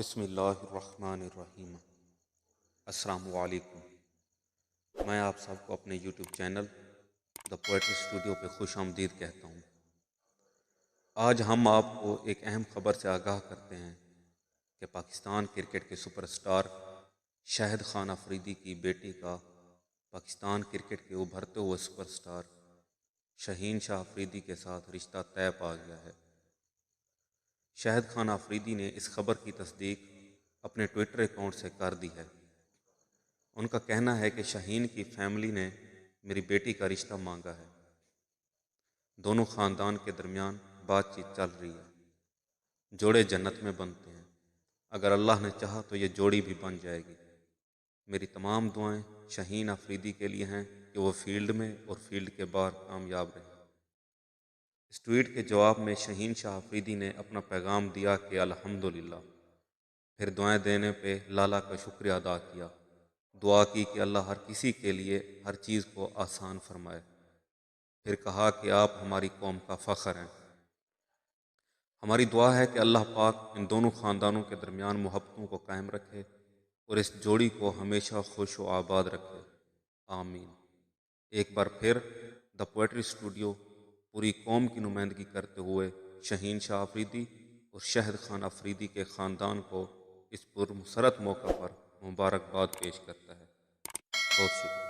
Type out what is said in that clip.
بسم اللہ الرحمن الرحیم۔ السلام علیکم۔ میں آپ سب کو اپنے YouTube channel the poetry studio پہ خوش آمدید کہتا ہوں۔ آج ہم آپ کو ایک اہم خبر سے آگاہ کرتے ہیں کہ پاکستان کرکٹ کے سپر اسٹار شاہد خان افریدی کی بیٹی کا پاکستان کرکٹ کے ابھرتے ہوئے سپر اسٹار شہین شاہ افریدی کے ساتھ رشتہ طے پا گیا ہے۔ شاہد خان افریدی نے اس خبر کی تصدیق اپنے ٹویٹر اکاؤنٹ سے کر دی ہے۔ ان کا کہنا ہے کہ شہین کی فیملی نے میری بیٹی کا رشتہ مانگا ہے۔ دونوں خاندان کے درمیان بات چیت چل رہی ہے۔ جوڑے جنت میں بنتے ہیں، اگر اللہ نے چاہا تو یہ جوڑی بھی بن جائے گی۔ میری تمام دعائیں شہین افریدی کے لیے ہیں کہ وہ فیلڈ میں اور فیلڈ کے باہر کامیاب رہیں۔ اس ٹویٹ کے جواب میں شہین شاہ افریدی نے اپنا پیغام دیا کہ الحمدللہ، پھر دعائیں دینے پہ لالا کا شکریہ ادا کیا، دعا کی کہ اللہ ہر کسی کے لیے ہر چیز کو آسان فرمائے، پھر کہا کہ آپ ہماری قوم کا فخر ہیں۔ ہماری دعا ہے کہ اللہ پاک ان دونوں خاندانوں کے درمیان محبتوں کو قائم رکھے اور اس جوڑی کو ہمیشہ خوش و آباد رکھے، آمین۔ ایک بار پھر دا پوئٹری اسٹوڈیو پوری قوم کی نمائندگی کرتے ہوئے شہین شاہ افریدی اور شاہد خان افریدی کے خاندان کو اس پرمسرت موقع پر مبارکباد پیش کرتا ہے۔ بہت شکریہ۔